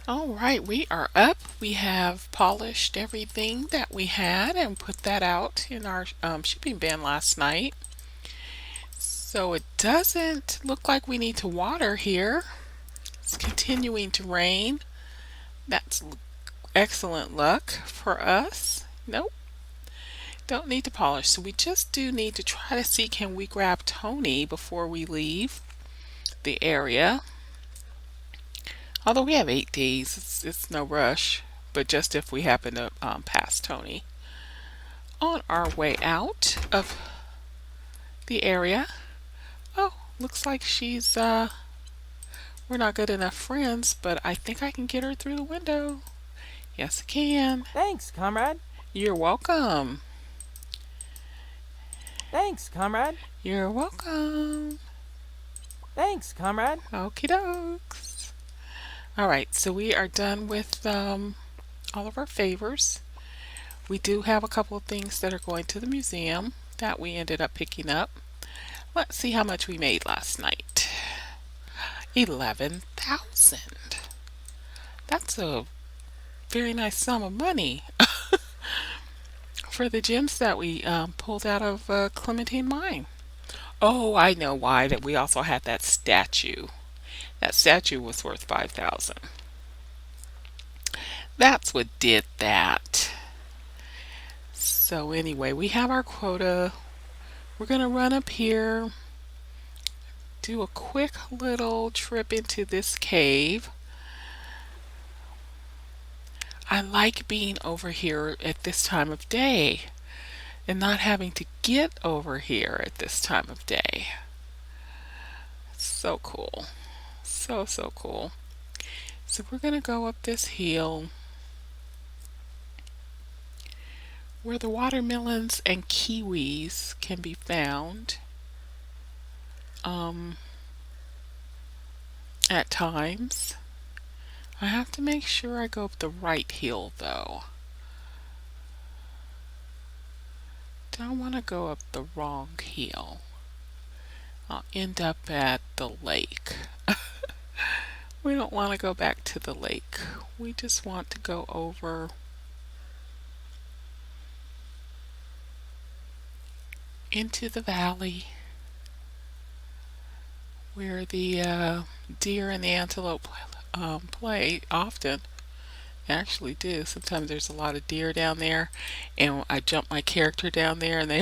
All right, we are up. We have polished everything that we had and put that out in our shipping bin last night. So it doesn't look like we need to water here. It's continuing to rain. That's excellent luck for us. Nope, don't need to polish. So we just do need to try to see, can we grab Tony before we leave the area. Although we have 8 days, it's no rush, but just if we happen to pass Tony. On our way out of the area, oh, looks like we're not good enough friends, but I think I can get her through the window. Yes, I can. Thanks, comrade. You're welcome. Thanks, comrade. You're welcome. Thanks, comrade. Okie dokes. All right, so we are done with all of our favors. We do have a couple of things that are going to the museum that we ended up picking up. Let's see how much we made last night. 11,000. That's a very nice sum of money for the gems that we pulled out of Clementine Mine. Oh, I know why. That we also had that statue. That statue was worth 5,000. That's what did that. So anyway, we have our quota. We're gonna run up here, do a quick little trip into this cave. I like being over here at this time of day and not having to get over here at this time of day. So cool. So cool. So we're going to go up this hill where the watermelons and kiwis can be found at times. I have to make sure I go up the right hill though. Don't want to go up the wrong hill. I'll end up at the lake. We don't want to go back to the lake. We just want to go over into the valley where the deer and the antelope play often. They actually do. Sometimes there's a lot of deer down there, and I jump my character down there, and they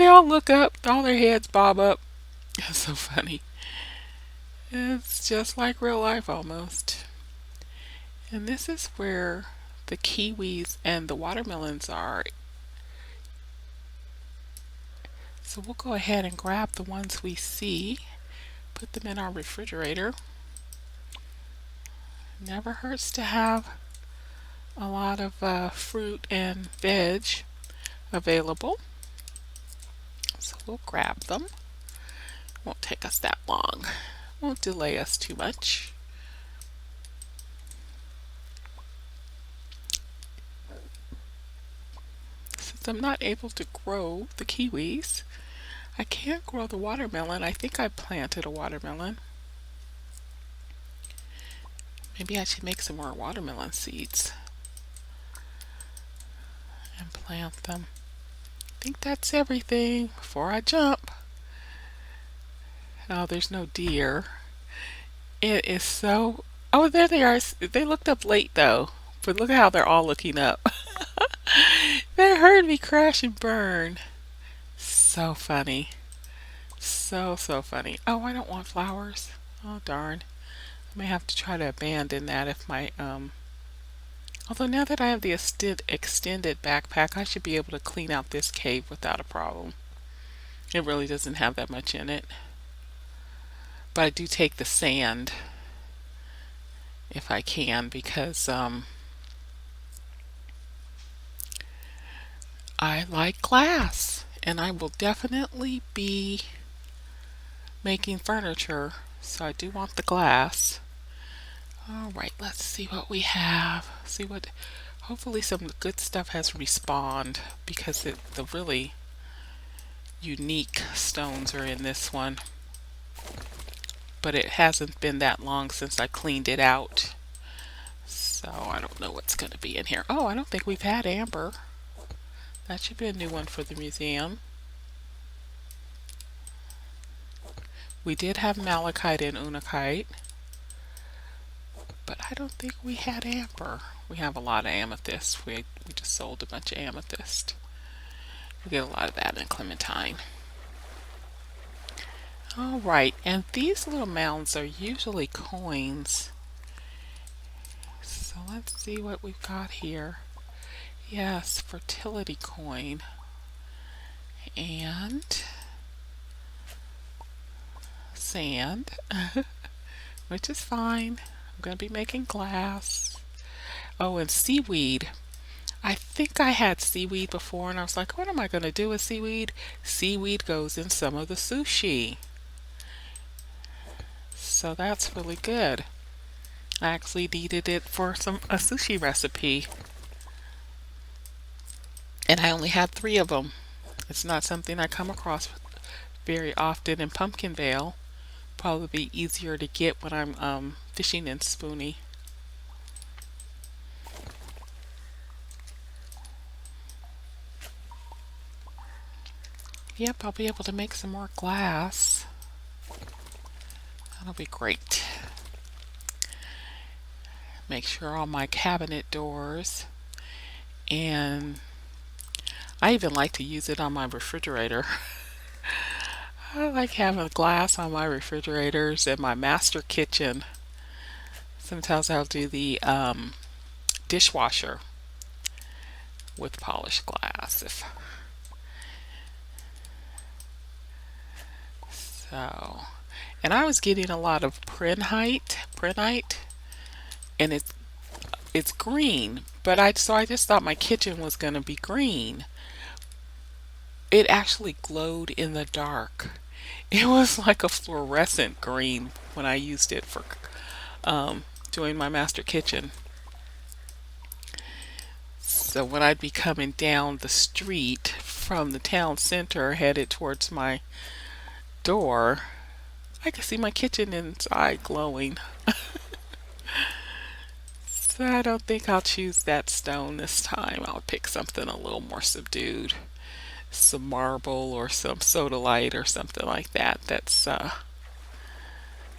all look up, all their heads bob up. It's so funny. It's just like real life almost. And this is where the kiwis and the watermelons are. So we'll go ahead and grab the ones we see, put them in our refrigerator. Never hurts to have a lot of fruit and veg available. So we'll grab them. Won't take us that long. Won't delay us too much. Since I'm not able to grow the kiwis, I can't grow the watermelon. I think I planted a watermelon. Maybe I should make some more watermelon seeds and plant them. I think that's everything before I jump. Oh, there's no deer. It is so... Oh, there they are. They looked up late though. But look at how they're all looking up. They heard me crash and burn. So funny. So funny. Oh, I don't want flowers. Oh, darn. I may have to try to abandon that if my although now that I have the extended backpack, I should be able to clean out this cave without a problem. It really doesn't have that much in it. But I do take the sand if I can, because I like glass, and I will definitely be making furniture, so I do want the glass. All right, let's see what we have. Hopefully some good stuff has respawned, because the really unique stones are in this one. But it hasn't been that long since I cleaned it out. So I don't know what's going to be in here. Oh, I don't think we've had amber. That should be a new one for the museum. We did have malachite and unakite, but I don't think we had amber. We have a lot of amethyst. We just sold a bunch of amethyst. We get a lot of that in clementine. All right, and these little mounds are usually coins. So let's see what we've got here. Yes, fertility coin. And sand, which is fine. I'm going to be making glass. Oh, and seaweed. I think I had seaweed before, and I was like, what am I going to do with seaweed? Seaweed goes in some of the sushi. So that's really good. I actually needed it for a sushi recipe. And I only had 3 of them. It's not something I come across very often in Pumpkinvale. Probably be easier to get when I'm fishing in Spoonie. Yep, I'll be able to make some more glass. That'll be great. Make sure all my cabinet doors, and I even like to use it on my refrigerator. I like having glass on my refrigerators and my master kitchen. Sometimes I'll do the dishwasher with polished glass. And I was getting a lot of prenite, and it's green, but I just thought my kitchen was going to be green. It actually glowed in the dark. It was like a fluorescent green when I used it for doing my master kitchen. So when I'd be coming down the street from the town center headed towards my door, I could see my kitchen inside glowing. So I don't think I'll choose that stone this time. I'll pick something a little more subdued. Some marble or some sodalite or something like that. That's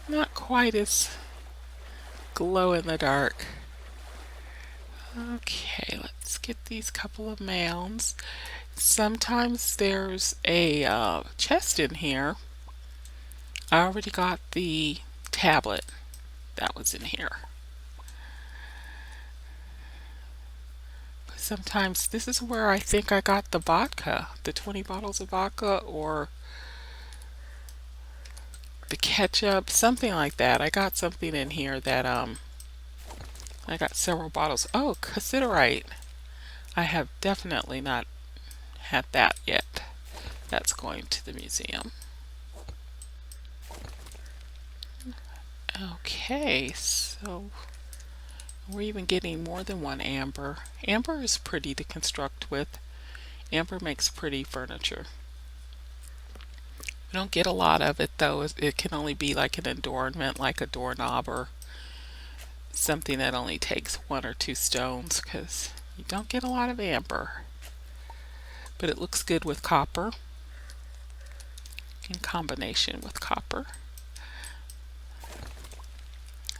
not quite as glow in the dark. Okay, let's get these couple of mounds. Sometimes there's a chest in here. I already got the tablet that was in here. But sometimes this is where I think I got the vodka, the 20 bottles of vodka, or the ketchup, something like that. I got something in here that I got several bottles. Oh, cassiterite. I have definitely not had that yet. That's going to the museum. Okay, so we're even getting more than one amber. Amber is pretty to construct with. Amber makes pretty furniture. We don't get a lot of it though. It can only be like an adornment, like a doorknob or something that only takes 1 or 2 stones, because you don't get a lot of amber. But it looks good with copper, in combination with copper.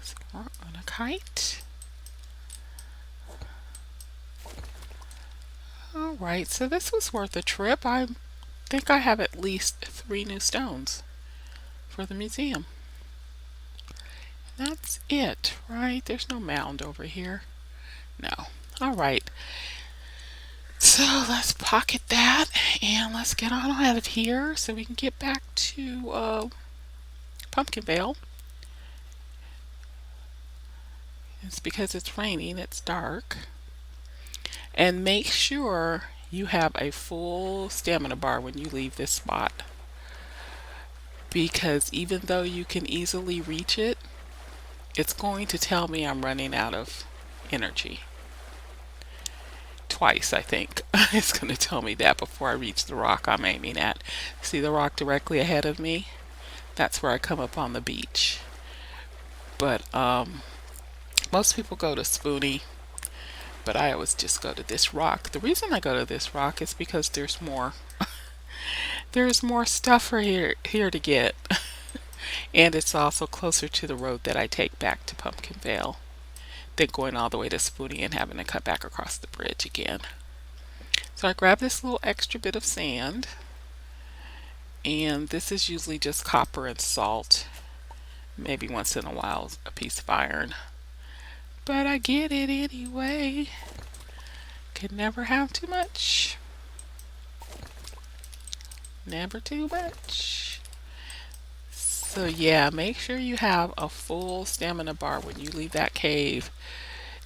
So we're on a kite. Alright, so this was worth a trip. I think I have at least 3 new stones for the museum. That's it, right? There's no mound over here. No. Alright. So let's pocket that and let's get on out of here so we can get back to Pumpkinvale. It's because it's raining, it's dark. And make sure you have a full stamina bar when you leave this spot, because even though you can easily reach it, it's going to tell me I'm running out of energy. Twice, I think. It's going to tell me that before I reach the rock I'm aiming at. See the rock directly ahead of me? That's where I come up on the beach. But Most people go to Spoonie, but I always just go to this rock. The reason I go to this rock is because there's more. There's more stuff for here to get, and it's also closer to the road that I take back to Pumpkinvale than going all the way to Spoonie and having to cut back across the bridge again. So I grabbed this little extra bit of sand, and this is usually just copper and salt, maybe once in a while a piece of iron, but I get it anyway. Can never have too much. Never too much. So yeah, make sure you have a full stamina bar when you leave that cave,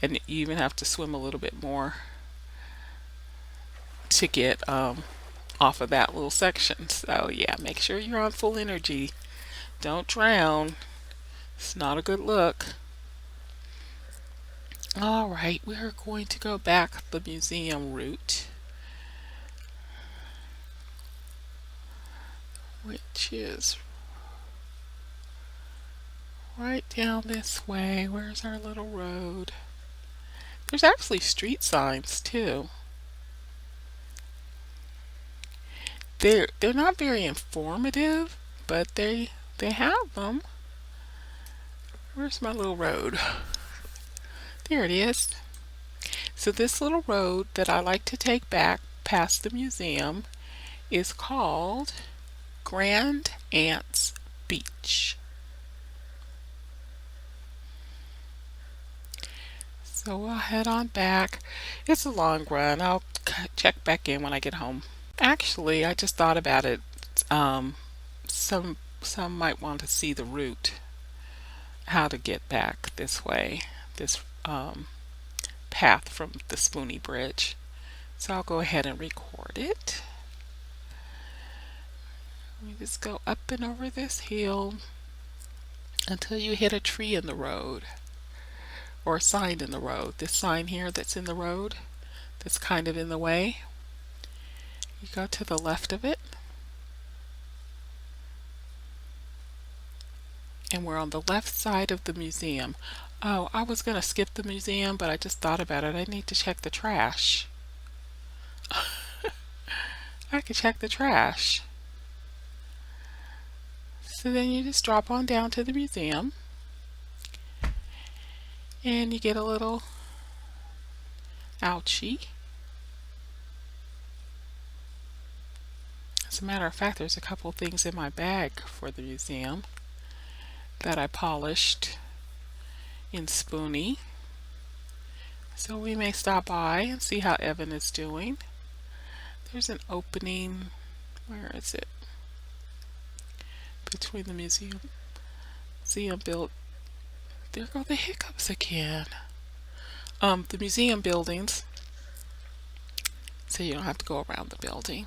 and you even have to swim a little bit more to get off of that little section. So yeah, make sure you're on full energy. Don't drown. It's not a good look. Alright, we are going to go back the museum route, which is right down this way. Where's our little road? There's actually street signs too. They're not very informative, but they have them. Where's my little road? There it is. So this little road that I like to take back past the museum is called Grand Ants Beach. So we'll head on back. It's a long run. I'll check back in when I get home. Actually, I just thought about it. Some might want to see the route, how to get back this way, this path from the Spoonie Bridge. So I'll go ahead and record it. We just go up and over this hill until you hit a tree in the road or a sign in the road. This sign here that's in the road, that's kind of in the way. You go to the left of it, and we're on the left side of the museum. Oh, I was going to skip the museum, but I just thought about it. I need to check the trash. I could check the trash. So then you just drop on down to the museum, and you get a little ouchie. As a matter of fact, there's a couple things in my bag for the museum that I polished in Spoonie. So we may stop by and see how Evan is doing. There's an opening, where is it? Between the museum build. There go the hiccups again. The museum buildings, so you don't have to go around the building.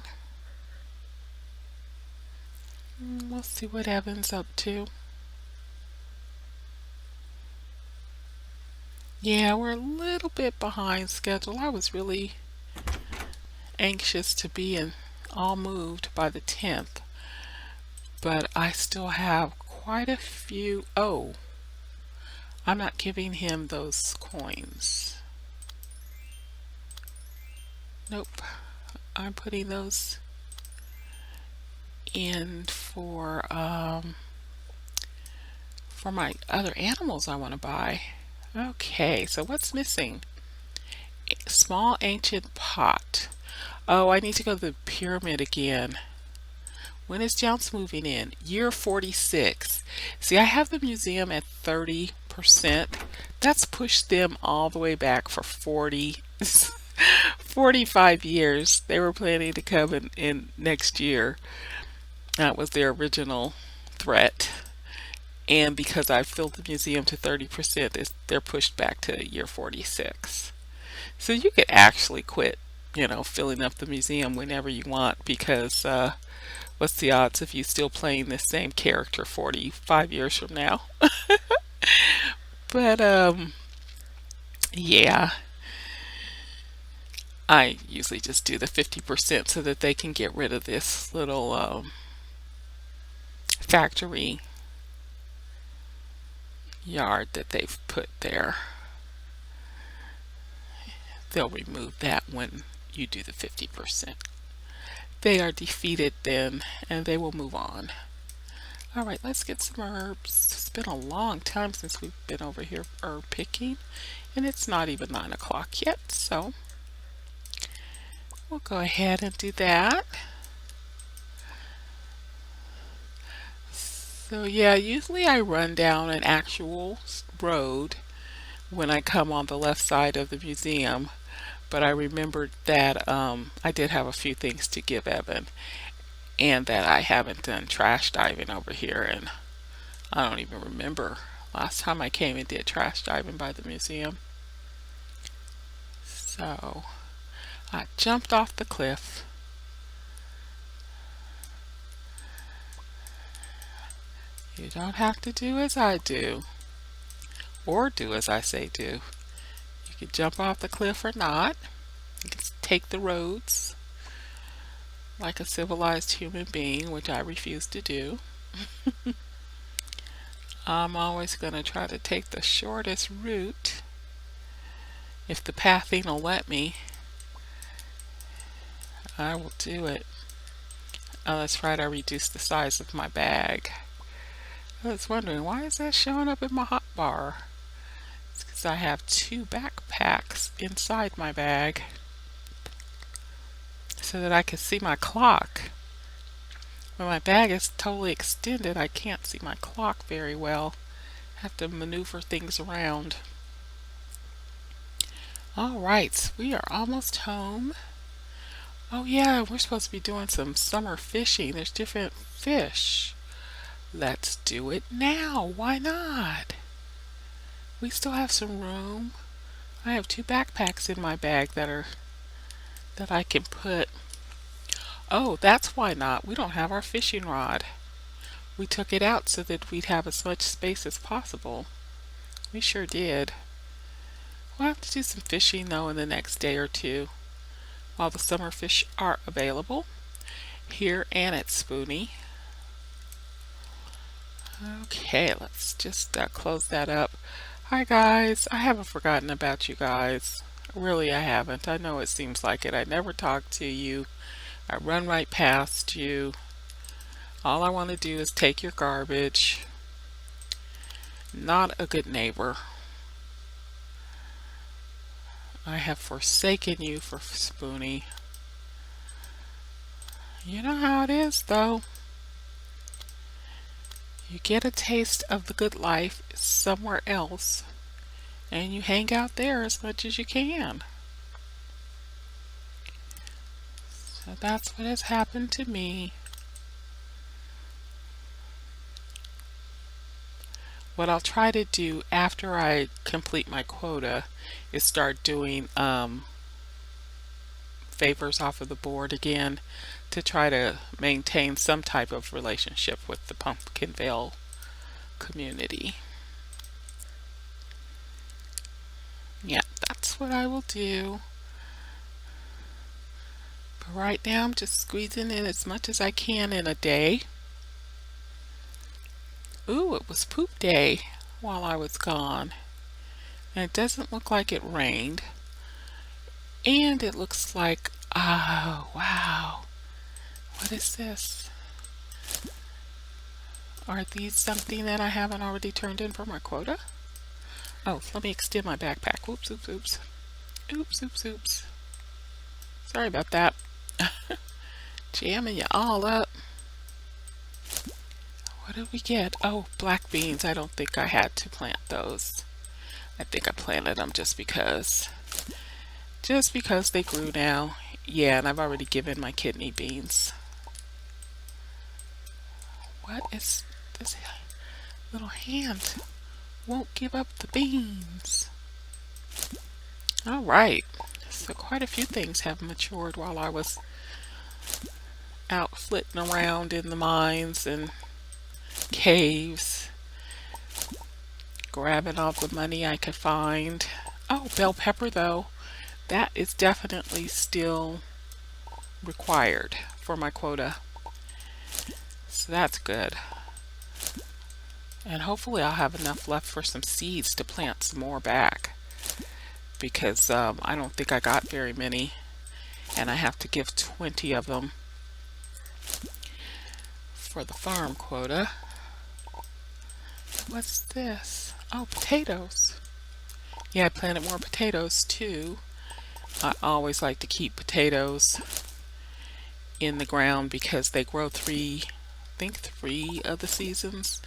Let's see what Evan's up to. Yeah, we're a little bit behind schedule. I was really anxious to be all moved by the 10th, but I still have quite a few. Oh, I'm not giving him those coins. Nope, I'm putting those in for my other animals I want to buy. Okay, so what's missing? A small ancient pot. Oh, I need to go to the pyramid again. When is Jounce moving in? Year 46. See, I have the museum at 30%. That's pushed them all the way back for 45 years. They were planning to come in next year. That was their original threat. And because I filled the museum to 30%, they're pushed back to year 46. So you could actually quit, filling up the museum whenever you want, because what's the odds of you still playing this same character 45 years from now? But yeah, I usually just do the 50% so that they can get rid of this little factory yard that they've put there. they'll remove that when you do the 50%. They are defeated then, and they will move on. All right, let's get some herbs. It's been a long time since we've been over here herb picking, and it's not even 9 o'clock yet, so we'll go ahead and do that. So yeah, usually I run down an actual road when I come on the left side of the museum, but I remembered that I did have a few things to give Evan, and that I haven't done trash diving over here, and I don't even remember last time I came and did trash diving by the museum. So I jumped off the cliff. You don't have to do as I do, or do as I say do. You can jump off the cliff or not. You can take the roads like a civilized human being, which I refuse to do. I'm always going to try to take the shortest route if the pathing will let me. I will do it. Oh, that's right, I reduced the size of my bag. I was wondering, why is that showing up in my hotbar? It's because I have 2 backpacks inside my bag so that I can see my clock. When my bag is totally extended, I can't see my clock very well. I have to maneuver things around. All right, we are almost home. Oh yeah, we're supposed to be doing some summer fishing. There's different fish. Let's do it now. Why not? We still have some room. I have 2 backpacks in my bag that I can put. Oh, that's why not. We don't have our fishing rod. We took it out so that we'd have as much space as possible. We sure did. We'll have to do some fishing though in the next day or two while the summer fish are available here and at Spoonie. Okay, let's just close that up. Hi guys, I haven't forgotten about you guys. Really, I haven't. I know it seems like it. I never talk to you. I run right past you. All I want to do is take your garbage. Not a good neighbor. I have forsaken you for Spoonie. You know how it is though. You get a taste of the good life somewhere else, and you hang out there as much as you can. So that's what has happened to me. What I'll try to do after I complete my quota is start doing favors off of the board again to try to maintain some type of relationship with the Pumpkinvale community. Yeah, that's what I will do. But right now I'm just squeezing in as much as I can in a day. Ooh, it was poop day while I was gone. And it doesn't look like it rained. And it looks like, oh, wow. What is this? Are these something that I haven't already turned in for my quota? Oh, let me extend my backpack. Oops, oops, oops. Oops, oops, oops. Sorry about that. Jamming you all up. What did we get? Oh, black beans. I don't think I had to plant those. I think I planted them just because. Just because they grew now. Yeah, and I've already given my kidney beans. What is this little hand? Won't give up the beans. All right. So quite a few things have matured while I was out flitting around in the mines and caves, grabbing all the money I could find. Oh, bell pepper though. That is definitely still required for my quota. So that's good. And hopefully I'll have enough left for some seeds to plant some more back. because I don't think I got very many, and I have to give 20 of them for the farm quota. What's this? Oh, potatoes. Yeah, I planted more potatoes too. I always like to keep potatoes in the ground because they grow I think 3 of the seasons.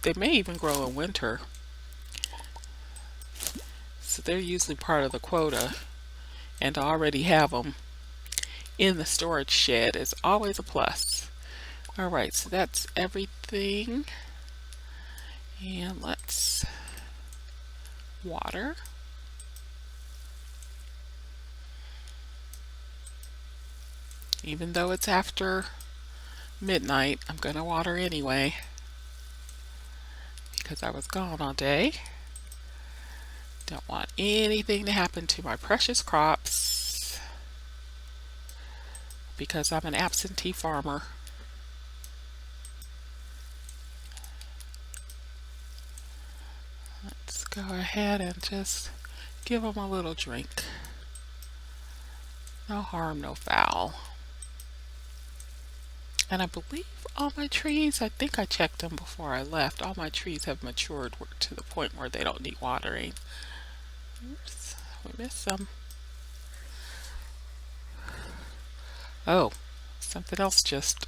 They may even grow in winter. So they're usually part of the quota, and to already have them in the storage shed is always a plus. Alright, so that's everything. And let's water. Even though it's after midnight, I'm going to water anyway because I was gone all day. Don't want anything to happen to my precious crops because I'm an absentee farmer. Let's go ahead and just give them a little drink. No harm, no foul. And I believe all my trees, I think I checked them before I left, all my trees have matured to the point where they don't need watering. Oops, we missed some. Oh, something else just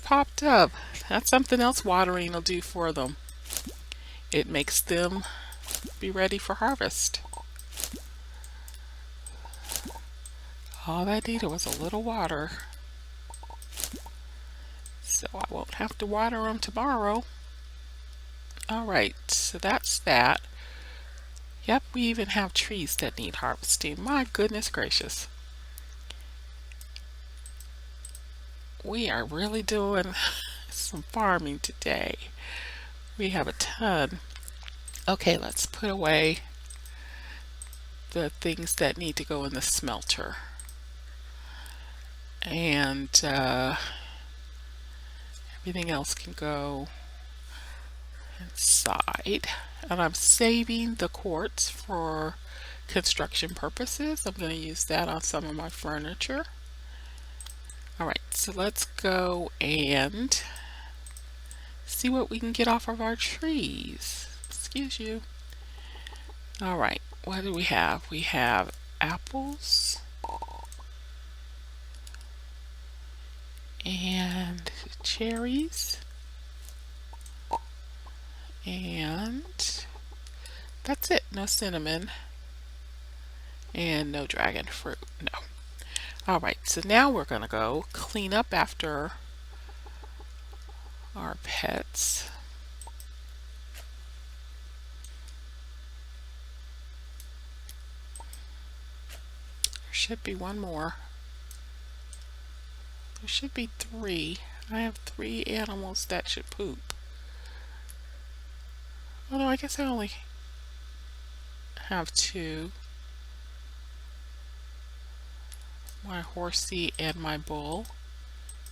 popped up. That's something else watering will do for them. It makes them be ready for harvest. All I needed was a little water. So I won't have to water them tomorrow. Alright, so that's that. Yep, we even have trees that need harvesting. My goodness gracious. We are really doing some farming today. We have a ton. Okay, let's put away the things that need to go in the smelter. And everything else can go inside. And I'm saving the quartz for construction purposes. I'm going to use that on some of my furniture. Alright, so let's go and see what we can get off of our trees. Excuse you. Alright, what do we have? We have apples and cherries, and that's it. No cinnamon and no dragon fruit. No. Alright, so now we're going to go clean up after our pets. There should be one more. There should be 3. I have 3 animals that should poop. Although I guess I only have 2. My horsey and my bull.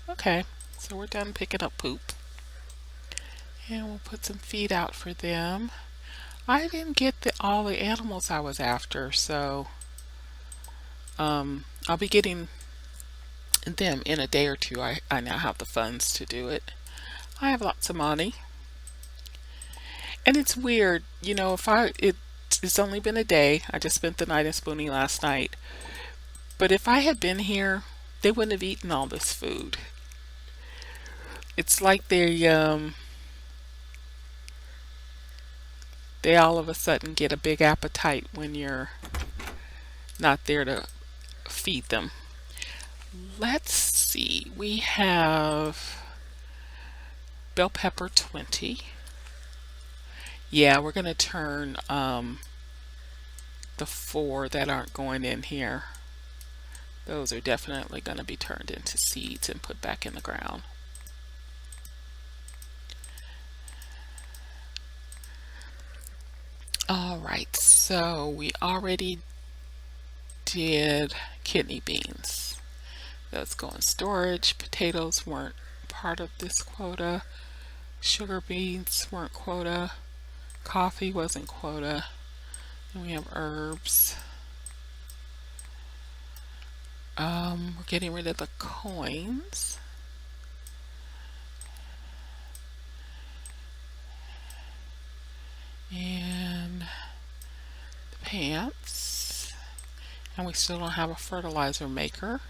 Okay, so we're done picking up poop. And we'll put some feed out for them. I didn't get all the animals I was after, so I'll be getting them in a day or two. I now have the funds to do it. I have lots of money. And it's weird, you know, it's only been a day. I just spent the night in Spoonie last night. But if I had been here, they wouldn't have eaten all this food. It's like they all of a sudden get a big appetite when you're not there to feed them. Let's see, we have bell pepper 20. Yeah, we're going to turn the 4 that aren't going in here. Those are definitely going to be turned into seeds and put back in the ground. Alright, so we already did kidney beans. Those go in storage. Potatoes weren't part of this quota. Sugar beets weren't quota. Coffee wasn't quota. And we have herbs. We're getting rid of the coins. And the pants. And we still don't have a fertilizer maker.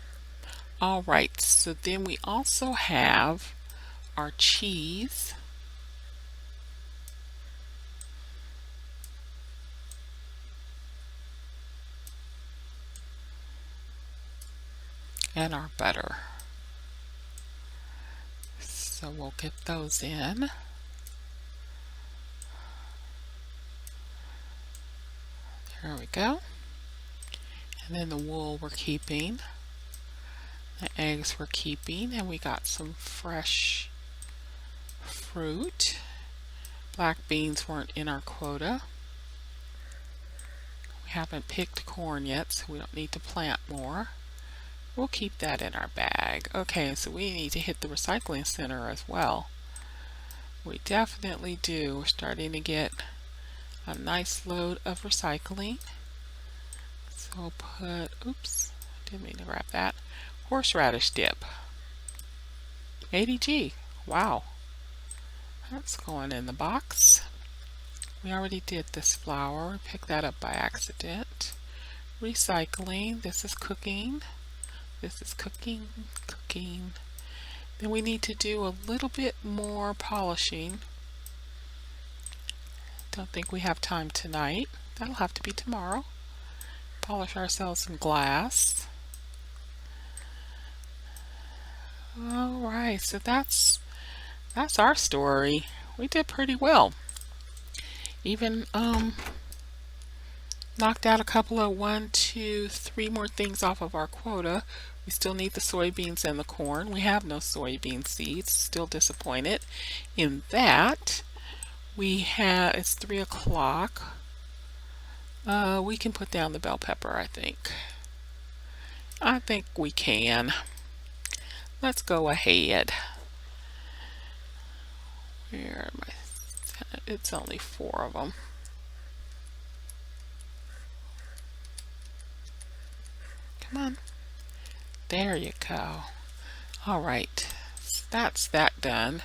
Alright, so then we also have our cheese. And our butter. So we'll get those in. There we go. And then the wool we're keeping. The eggs we're keeping. And we got some fresh fruit. Black beans weren't in our quota. We haven't picked corn yet, so we don't need to plant more. We'll keep that in our bag. Okay, so we need to hit the recycling center as well. We definitely do. We're starting to get a nice load of recycling. So we'll put, oops, didn't mean to grab that, horseradish dip. 80G, wow. That's going in the box. We already did this flour. We picked that up by accident. Recycling, this is cooking. This is cooking. Then we need to do a little bit more polishing. Don't think we have time tonight. That'll have to be tomorrow. Polish ourselves some glass. Alright, so that's our story. We did pretty well. Even knocked out a couple of 1, 2, 3 more things off of our quota. We still need the soybeans and the corn. We have no soybean seeds. Still disappointed in that. It's 3 o'clock. We can put down the bell pepper, I think. I think we can. Let's go ahead. Where am I? It's only 4 of them. Come on. There you go. Alright, that's that done.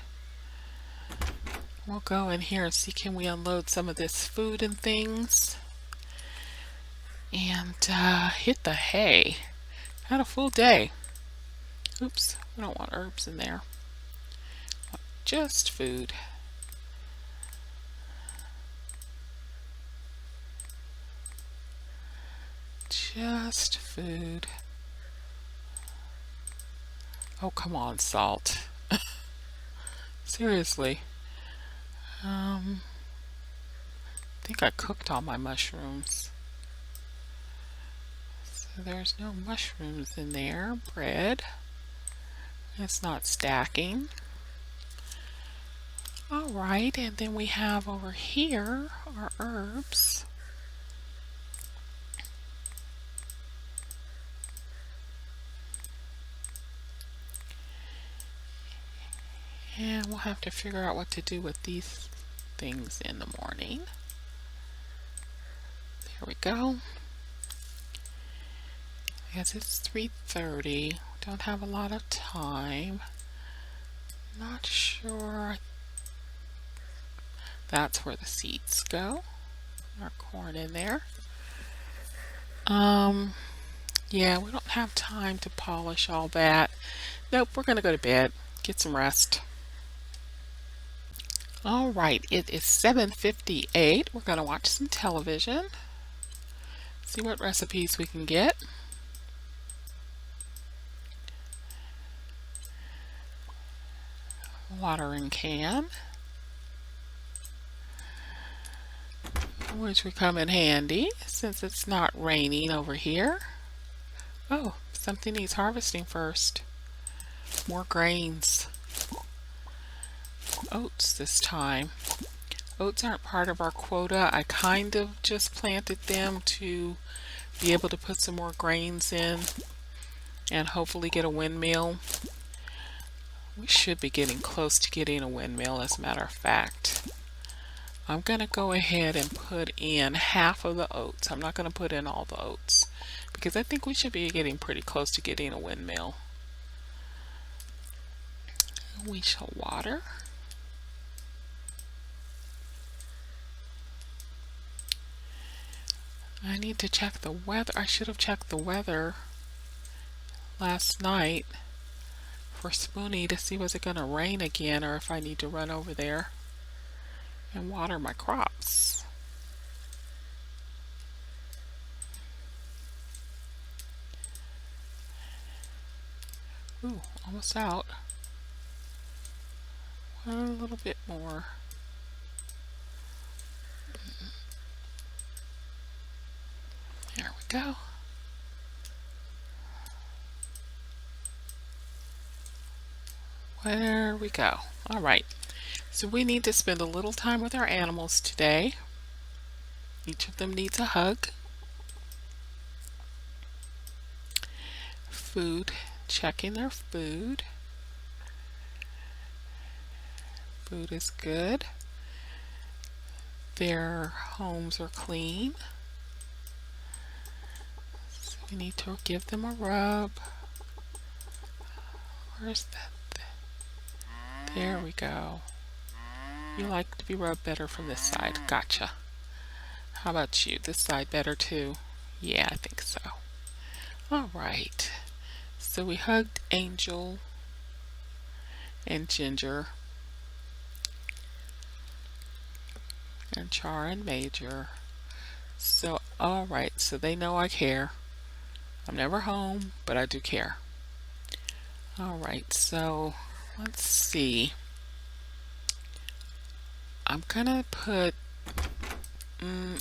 We'll go in here and see, can we unload some of this food and things. And hit the hay. Had a full day. Oops, we don't want herbs in there. Just food. Just food. Oh, come on, salt. Seriously. I think I cooked all my mushrooms. So there's no mushrooms in there. Bread. It's not stacking. Alright, and then we have over here our herbs. And we'll have to figure out what to do with these things in the morning. There we go. I guess it's 3:30. Don't have a lot of time. Not sure. That's where the seeds go. Our corn in there. Yeah, we don't have time to polish all that. Nope, we're gonna go to bed. Get some rest. Alright, it is 7:58. We're going to watch some television. See what recipes we can get. Watering can. Which would come in handy since it's not raining over here. Oh, something needs harvesting first. More grains. Oats this time. Oats aren't part of our quota. I kind of just planted them to be able to put some more grains in and hopefully get a windmill. We should be getting close to getting a windmill, as a matter of fact. I'm going to go ahead and put in half of the oats. I'm not going to put in all the oats because I think we should be getting pretty close to getting a windmill. We shall water. I need to check the weather. I should have checked the weather last night for Spoonie to see was it going to rain again or if I need to run over there and water my crops. Ooh, almost out. A little bit more. There we go. There we go. All right. So we need to spend a little time with our animals today. Each of them needs a hug. Food, checking their food. Food is good. Their homes are clean. So we need to give them a rub. Where's that? There we go. You like to be rubbed better from this side. Gotcha. How about you? This side better too? Yeah, I think so. All right. So we hugged Angel and Ginger and Char and Major. So, all right. So they know I care. I'm never home, but I do care. All right. So let's see. I'm gonna put,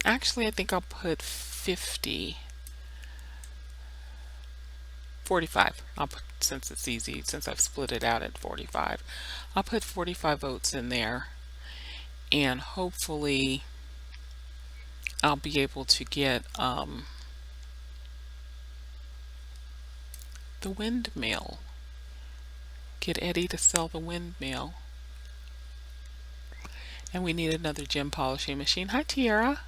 actually I think I'll put 45. I'll put, since it's easy, since I've split it out at 45, I'll put 45 oats in there, and hopefully I'll be able to get the windmill. Get Eddie to sell the windmill. And we need another gem polishing machine. Hi, Tiara.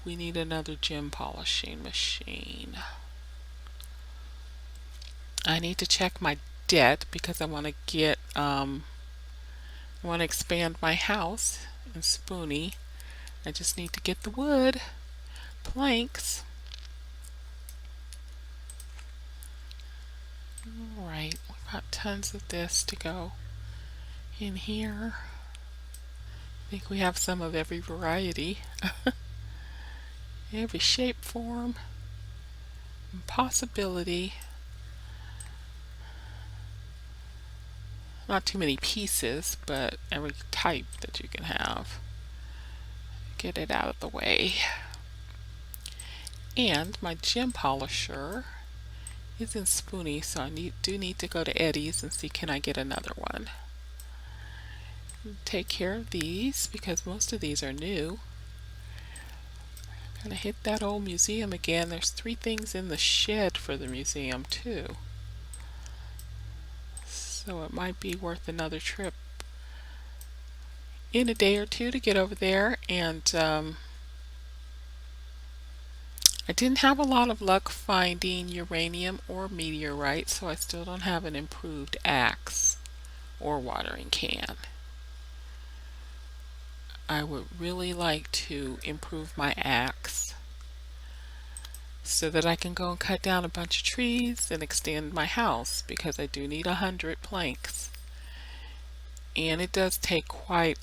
We need another gem polishing machine. I need to check my debt because I want to get, I want to expand my house in Spoonie. I just need to get the wood, planks. Alright, we've got tons of this to go in here. I think we have some of every variety. Every shape, form, and possibility. Not too many pieces, but every type that you can have. Get it out of the way. And my gem polisher is in Spoonie, so I do need to go to Eddie's and see can I get another one. Take care of these because most of these are new. I'm gonna hit that old museum again. There's 3 things in the shed for the museum too, so it might be worth another trip in a day or two to get over there. And I didn't have a lot of luck finding uranium or meteorite, so I still don't have an improved axe or watering can. I would really like to improve my axe so that I can go and cut down a bunch of trees and extend my house, because I do need 100 planks. And it does take quite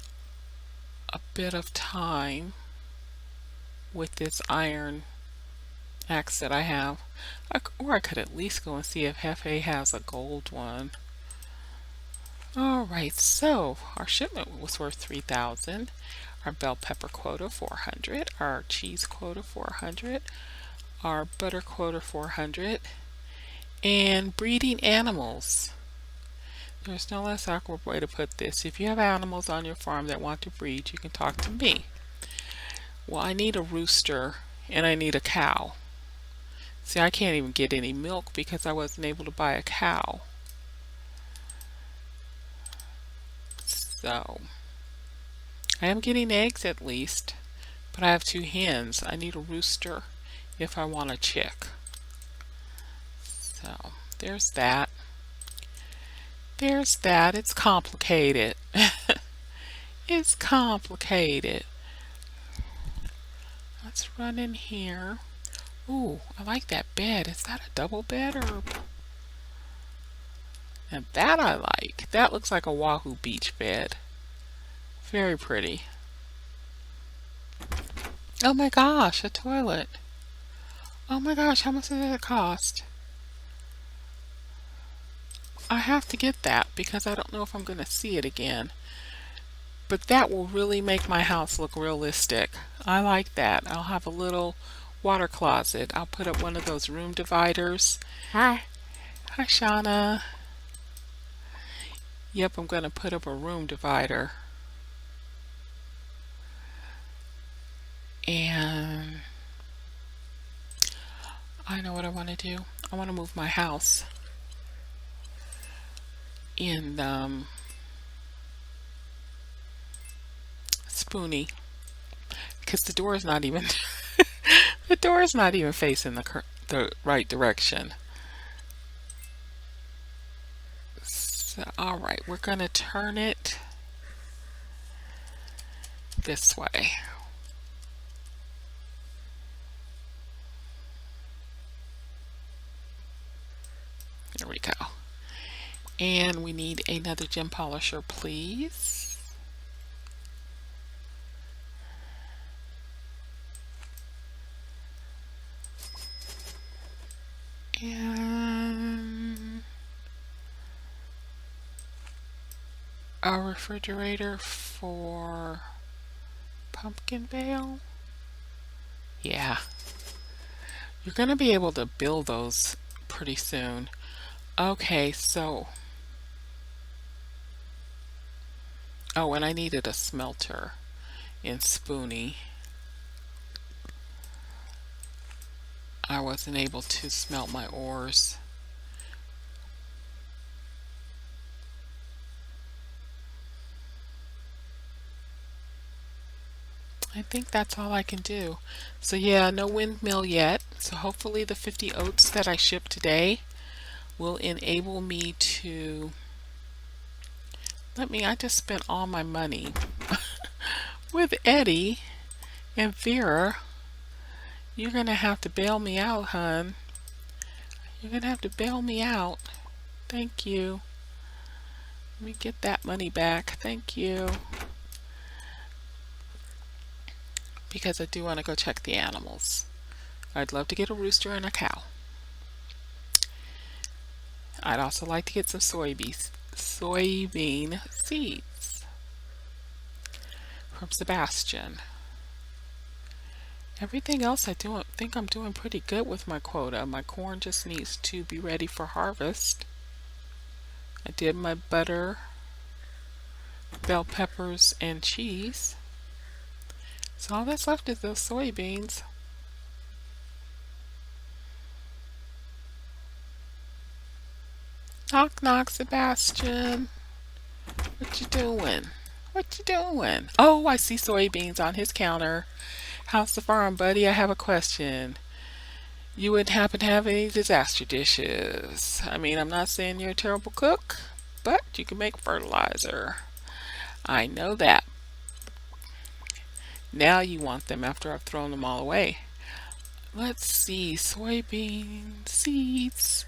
a bit of time with this iron axe that I have. Or I could at least go and see if Hefe has a gold one. Alright, so our shipment was worth 3,000. Our bell pepper quota 400. Our cheese quota 400. Our butter quota 400. And breeding animals. There's no less awkward way to put this. If you have animals on your farm that want to breed, you can talk to me. Well, I need a rooster and I need a cow. See, I can't even get any milk because I wasn't able to buy a cow. So I am getting eggs at least, but I have 2 hens. I need a rooster if I want a chick. So there's that. There's that. It's complicated. It's complicated. Let's run in here. Ooh, I like that bed. Is that a double bed or? And that I like. That looks like a Wahoo beach bed. Very pretty. Oh my gosh, a toilet. Oh my gosh, how much did it cost? I have to get that because I don't know if I'm going to see it again. But that will really make my house look realistic. I like that. I'll have a little water closet. I'll put up one of those room dividers. Hi. Hi, Shauna. Yep, I'm going to put up a room divider. And I know what I want to do. I want to move my house in Spoonie because the door is not even the door is not even facing the right direction. So, all right, we're going to turn it this way. There we go. And we need another gem polisher, please. And a refrigerator for Pumpkinvale. Yeah. You're going to be able to build those pretty soon. Okay, so. Oh, and I needed a smelter in Spoonie. I wasn't able to smelt my ores. I think that's all I can do. So yeah, no windmill yet. So hopefully the 50 oats that I shipped today will enable me to I just spent all my money with Eddie and Vera. You're gonna have to bail me out, hun. You're gonna have to bail me out. Thank you. Let me get that money back. Thank you. Because I do want to go check the animals. I'd love to get a rooster and a cow. I'd also like to get some soybean seeds from Sebastian. Everything else I think I'm doing pretty good with my quota. My corn just needs to be ready for harvest. I did my butter, bell peppers, and cheese. So all that's left is those soybeans. Knock knock, Sebastian. What you doing? What you doing? Oh, I see soybeans on his counter. How's the farm, buddy? I have a question. You wouldn't happen to have any disaster dishes? I mean, I'm not saying you're a terrible cook, but you can make fertilizer. I know that. Now you want them after I've thrown them all away. Let's see, soybean seeds.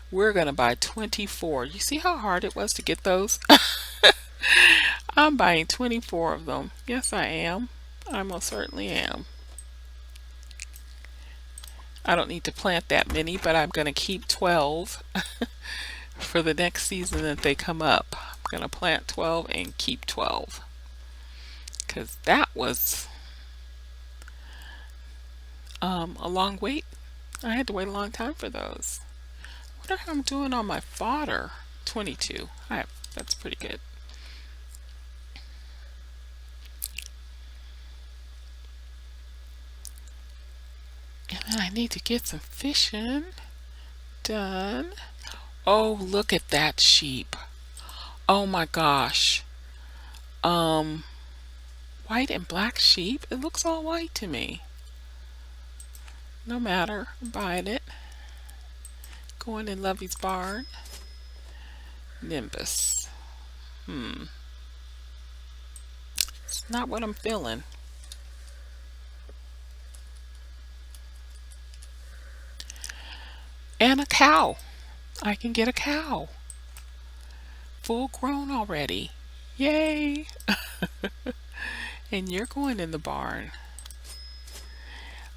We're going to buy 24. You see how hard it was to get those? I'm buying 24 of them. Yes, I am. I most certainly am. I don't need to plant that many, but I'm going to keep 12 for the next season that they come up. I'm going to plant 12 and keep 12. Because that was a long wait. I had to wait a long time for those. I wonder how I'm doing on my fodder. 22. That's pretty good. And then I need to get some fishing done. Oh, look at that sheep. Oh my gosh. White and black sheep? It looks all white to me. No matter, I'm buying it. Going in Lovie's barn. Nimbus. It's not what I'm feeling. And a cow. I can get a cow. Full grown already. Yay! And you're going in the barn.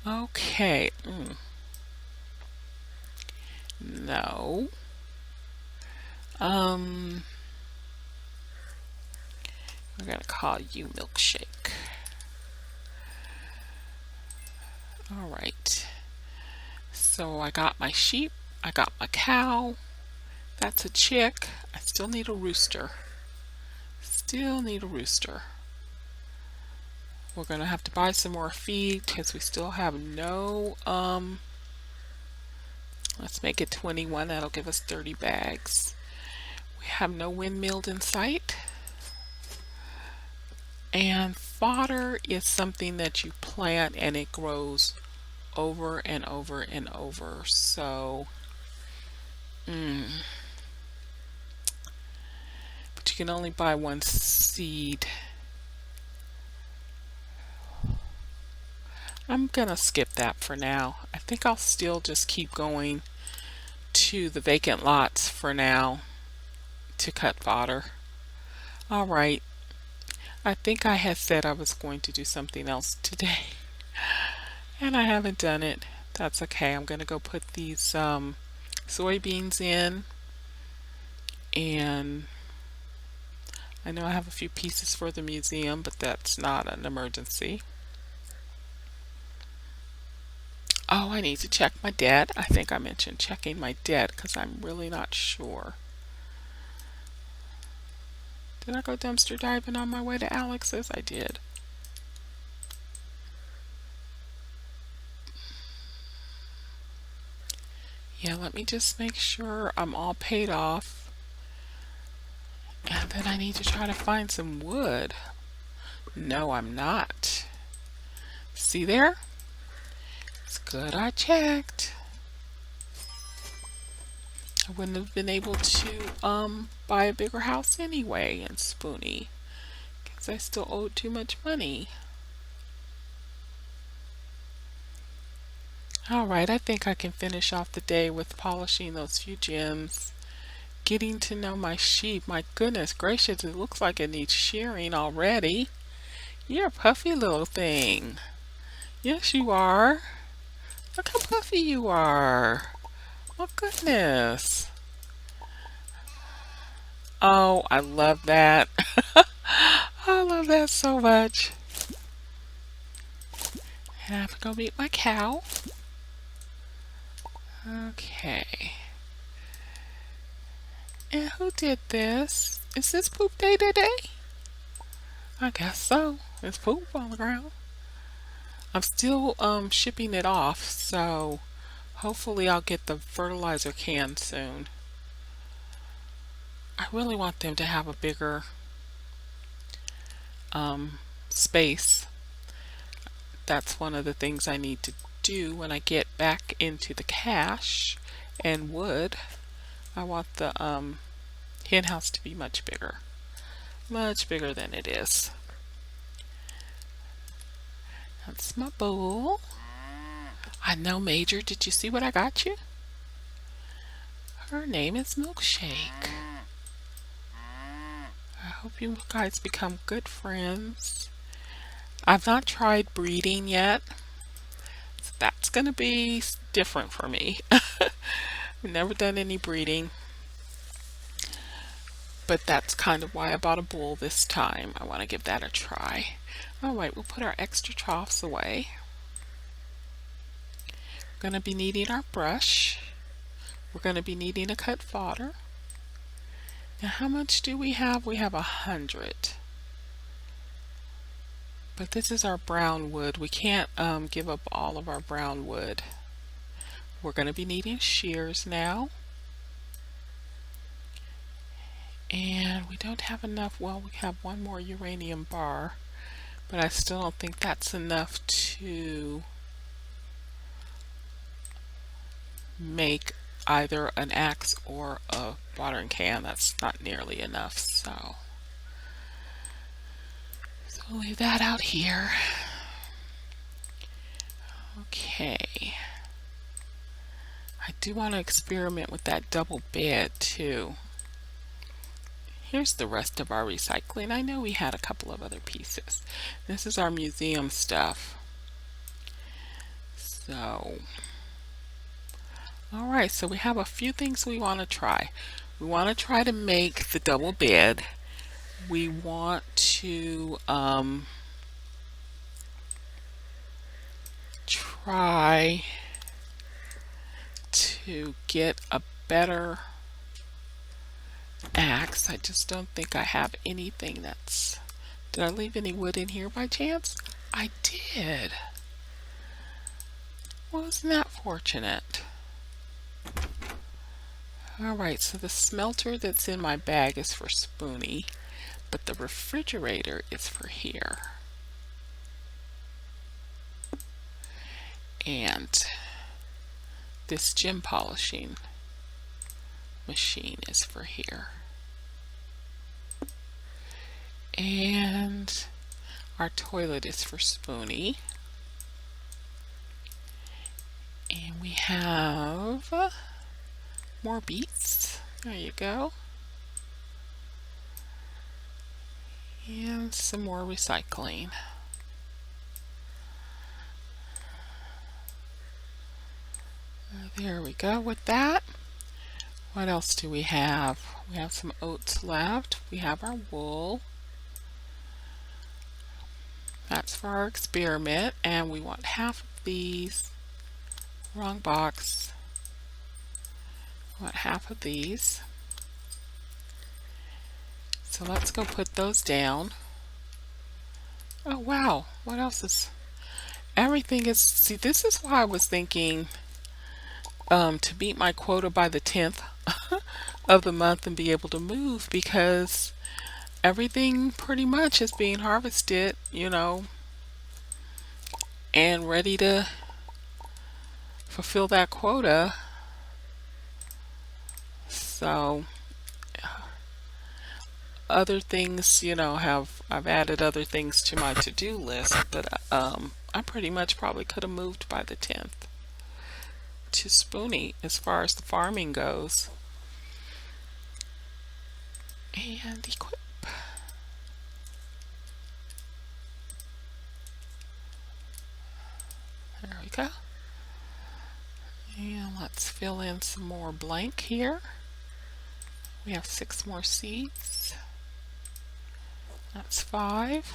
Okay. No. We're gonna call you Milkshake. All right. So I got my sheep. I got my cow. That's a chick. I still need a rooster. Still need a rooster. We're gonna have to buy some more feed because we still have no let's make it 21. That'll give us 30 bags. We have no windmill in sight. And fodder is something that you plant and it grows over and over and over. So but you can only buy one seed. I'm gonna skip that for now. I think I'll still just keep going to the vacant lots for now to cut fodder. All right. I think I had said I was going to do something else today and I haven't done it. That's okay. I'm gonna go put these soybeans in, and I know I have a few pieces for the museum, but that's not an emergency. Oh, I need to check my debt. I think I mentioned checking my debt because I'm really not sure. Did I go dumpster diving on my way to Alex's? I did. Yeah, let me just make sure I'm all paid off. And then I need to try to find some wood. No, I'm not. See there? It's good I checked. I wouldn't have been able to buy a bigger house anyway in Spoonie because I still owed too much money. Alright, I think I can finish off the day with polishing those few gems, getting to know my sheep. My goodness gracious, it looks like it needs shearing already. You're a puffy little thing. Yes, you are. Look how puffy you are. Oh goodness. Oh, I love that. I love that so much. And I have to go meet my cow. Okay. And who did this? Is this poop day today? I guess so. There's poop on the ground. I'm still shipping it off, so hopefully I'll get the fertilizer can soon. I really want them to have a bigger space. That's one of the things I need to do when I get back into the cash and wood. I want the hen house to be much bigger than it is. That's my bowl. I know, Major. Did you see what I got you? Her name is Milkshake. I hope you guys become good friends. I've not tried breeding yet. So that's going to be different for me. I've never done any breeding. But that's kind of why I bought a bull this time. I want to give that a try. Alright, we'll put our extra troughs away. We're going to be needing our brush. We're going to be needing to cut fodder. Now how much do we have? We have 100. But this is our brown wood. We can't give up all of our brown wood. We're going to be needing shears now. And we don't have enough. Well, we have one more uranium bar. but I still don't think that's enough to make either an axe or a watering can. That's not nearly enough, so we'll leave that out here. Okay. I do want to experiment with that double bed too. Here's the rest of our recycling. I know we had a couple of other pieces. This is our museum stuff. So, alright, so we have a few things we want to try. We want to try to make the double bed. We want to try to get a better axe. I just don't think I have anything that's... Did I leave any wood in here by chance? I did. Well, isn't that fortunate? Alright, so the smelter that's in my bag is for Spoonie, but the refrigerator is for here. And this gem polishing machine is for here. And our toilet is for Spoonie. And we have more beets. There you go. And some more recycling. There we go with that. What else do we have? We have some oats left. We have our wool. That's for our experiment. And we want half of these. Wrong box. We want half of these. So let's go put those down. Oh wow, what else is... Everything is... See, this is why I was thinking to meet my quota by the 10th of the month and be able to move, because everything pretty much is being harvested, you know, and ready to fulfill that quota. So other things, you know, I've added other things to my to-do list, but I pretty much probably could have moved by the 10th to Spoonie as far as the farming goes. And equip. There we go. And let's fill in some more blank here. We have 6 more seeds. That's 5.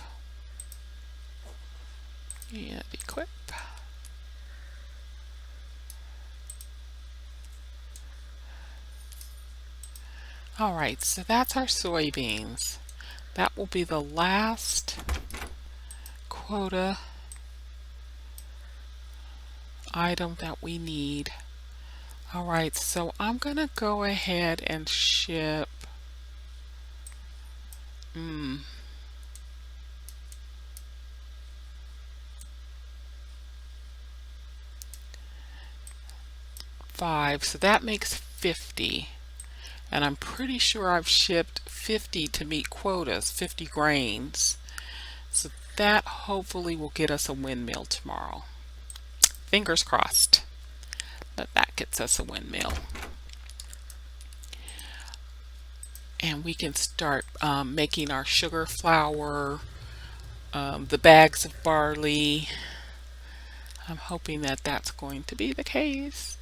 And equip. Alright, so that's our soybeans. That will be the last quota item that we need. Alright, so I'm going to go ahead and ship 5, so that makes 50. And I'm pretty sure I've shipped 50 to meet quotas, 50 grains. So that hopefully will get us a windmill tomorrow. Fingers crossed that that gets us a windmill. And we can start making our sugar flour, the bags of barley. I'm hoping that that's going to be the case.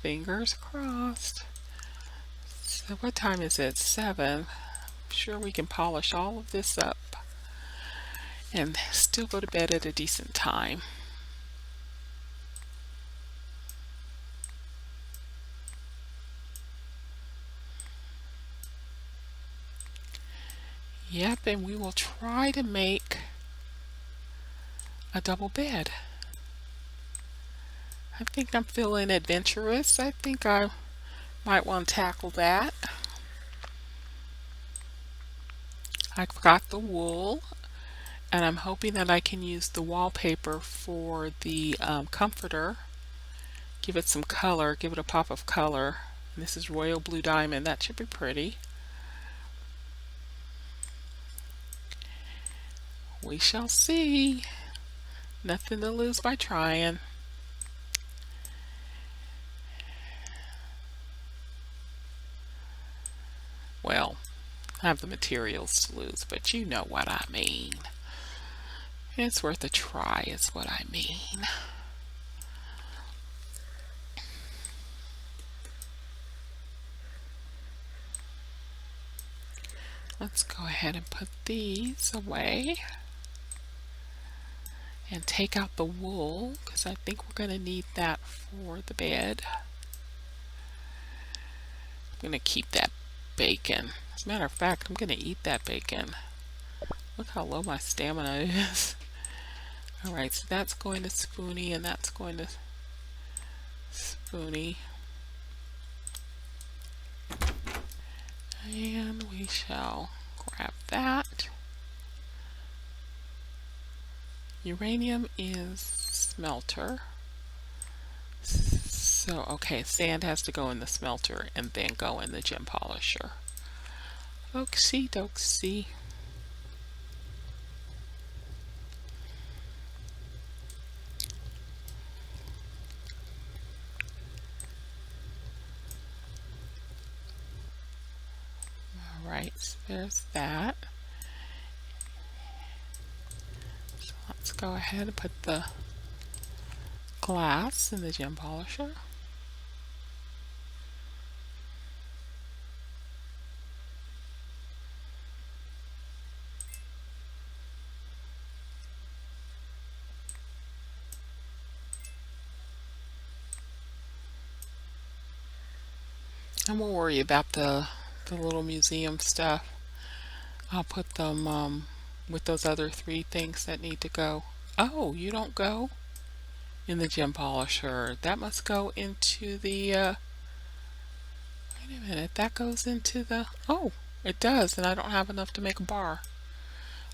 Fingers crossed. So what time is it? 7. I'm sure we can polish all of this up and still go to bed at a decent time. Yep, and we will try to make a double bed. I think I'm feeling adventurous. I think I might want to tackle that. I've got the wool And I'm hoping that I can use the wallpaper for the comforter. Give it some color, give it a pop of color. And this is Royal Blue Diamond. That should be pretty. We shall see. Nothing to lose by trying. Well, I have the materials to lose, but you know what I mean. It's worth a try, is what I mean. Let's go ahead and put these away and take out the wool, because I think we're going to need that for the bed. I'm going to keep that bacon. As a matter of fact, I'm going to eat that bacon. Look how low my stamina is. Alright, so that's going to Spoonie and that's going to Spoonie. And we shall grab that. Uranium is smelter. So, okay, sand has to go in the smelter and then go in the gem polisher. Oksy doksy. Alright, so there's that. So let's go ahead and put the glass in the gem polisher. And we'll worry about the little museum stuff. I'll put them with those other 3 things that need to go. Oh, you don't go in the gem polisher. That must go into the, wait a minute, that goes into the, oh, it does, and I don't have enough to make a bar.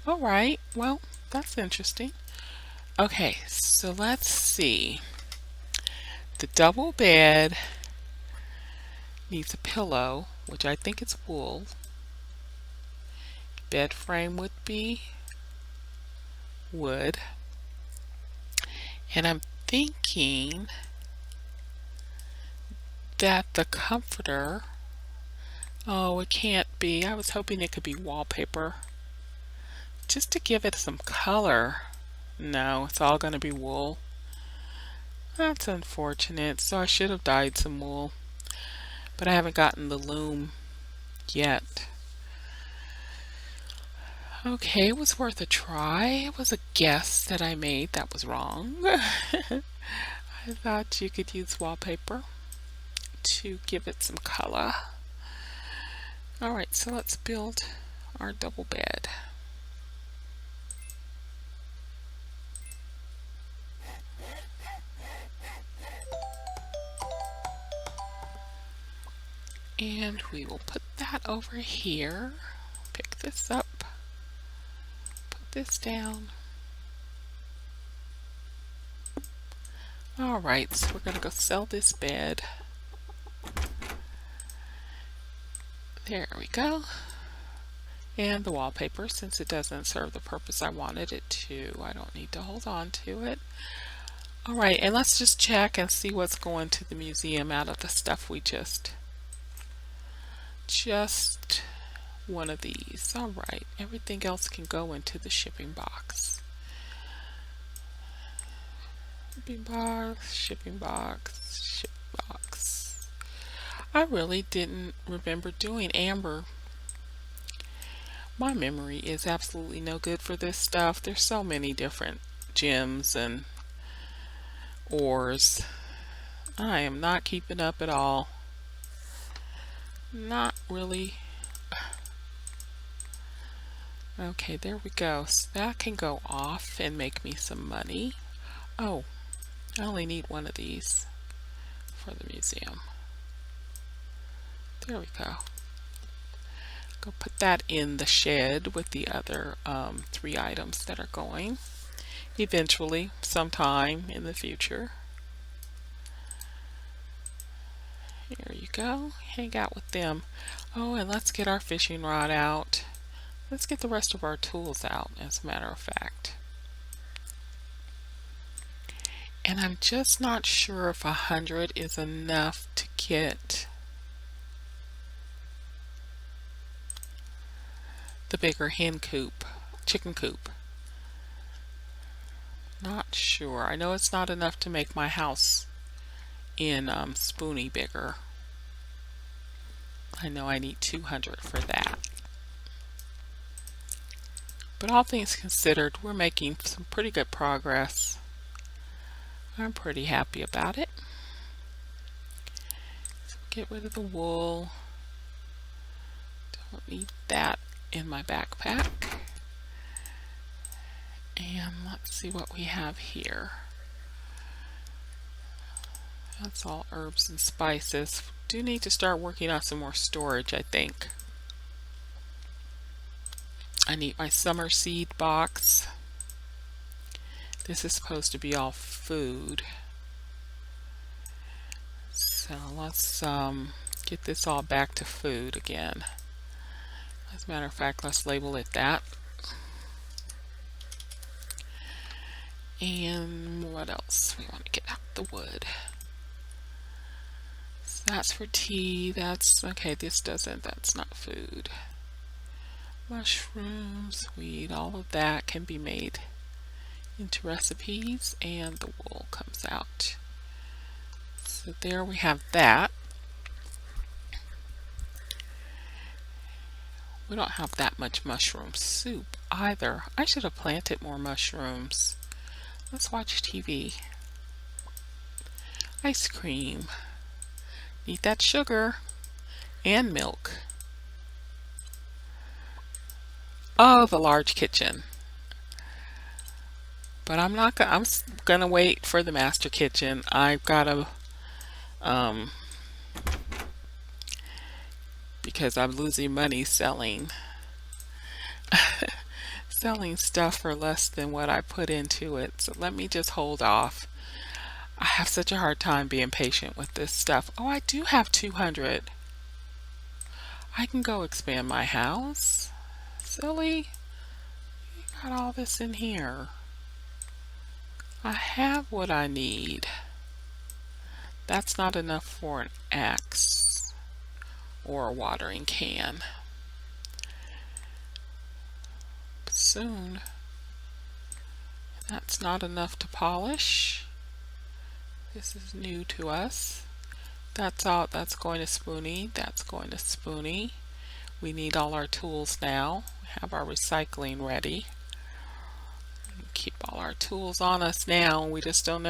Alright, well, that's interesting. Okay, so let's see. The double bed needs a pillow, which I think is wool. Bed frame would be wood. And I'm thinking that the comforter, oh, it can't be. I was hoping it could be wallpaper. Just to give it some color. No, it's all going to be wool. That's unfortunate. So I should have dyed some wool. But I haven't gotten the loom yet. Okay, it was worth a try. It was a guess that I made that was wrong. I thought you could use wallpaper to give it some color. Alright, so let's build our double bed. And we will put that over here. Pick this up. Put this down. Alright, so we're going to go sell this bed. There we go. And the wallpaper, since it doesn't serve the purpose I wanted it to, I don't need to hold on to it. Alright, and let's just check and see what's going to the museum out of the stuff we just one of these. Alright, everything else can go into the shipping box. Shipping box, shipping box, shipping box. I really didn't remember doing amber. My memory is absolutely no good for this stuff. There's so many different gems and ores. I am not keeping up at all. Not really. Okay, there we go. So that can go off and make me some money. Oh, I only need one of these for the museum. There we go. Go put that in the shed with the other 3 items that are going eventually, sometime in the future. Here you go. Hang out with them. Oh, and let's get our fishing rod out. Let's get the rest of our tools out, as a matter of fact. And I'm just not sure if 100 is enough to get the bigger chicken coop. Not sure. I know it's not enough to make my house in Spoonie bigger. I know I need 200 for that. But all things considered, we're making some pretty good progress. I'm pretty happy about it. So get rid of the wool. Don't need that in my backpack. And let's see what we have here. That's all herbs and spices. Do need to start working on some more storage, I think. I need my summer seed box. This is supposed to be all food. So let's get this all back to food again. As a matter of fact, let's label it that. And what else? We want to get out the wood. So that's for tea. That's okay. That's not food. Mushrooms, weed, all of that can be made into recipes, and the wool comes out. So there we have that. We don't have that much mushroom soup either. I should have planted more mushrooms. Let's watch TV. Ice cream. Need that sugar and milk. Oh, the large kitchen. But I'm gonna wait for the master kitchen. I've gotta because I'm losing money selling selling stuff for less than what I put into it. So let me just hold off. I have such a hard time being patient with this stuff. Oh, I do have 200. I can go expand my house. Silly. You got all this in here. I have what I need. That's not enough for an axe or a watering can. Soon. That's not enough to polish. This is new to us. That's all. That's going to Spoonie. That's going to Spoonie. We need all our tools now. We have our recycling ready. We keep all our tools on us now. We just don't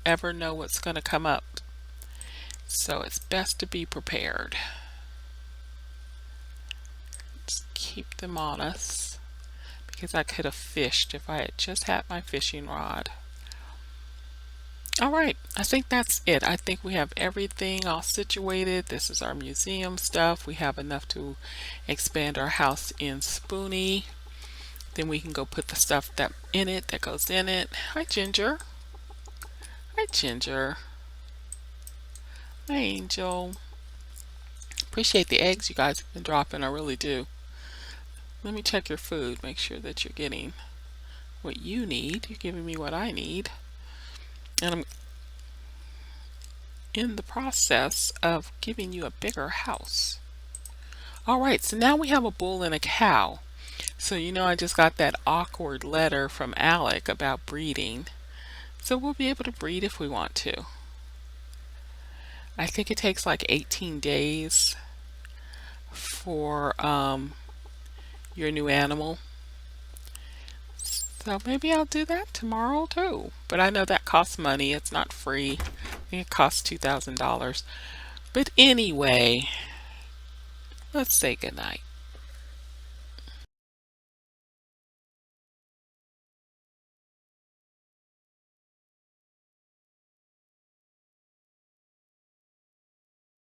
ever know what's going to come up. So it's best to be prepared. Just keep them on us. Because I could have fished if I had just had my fishing rod. Alright, I think that's it. I think we have everything all situated. This is our museum stuff. We have enough to expand our house in Spoonie. Then we can go put the stuff that goes in it. Hi, Ginger. Hi, Ginger. Hi, Angel. Appreciate the eggs you guys have been dropping. I really do. Let me check your food. Make sure that you're getting what you need. You're giving me what I need. And I'm in the process of giving you a bigger house. Alright, so now we have a bull and a cow. So you know I just got that awkward letter from Alec about breeding. So we'll be able to breed if we want to. I think it takes like 18 days for your new animal. So maybe I'll do that tomorrow too. But I know that costs money. It's not free. I think it costs $2,000. But anyway, let's say goodnight.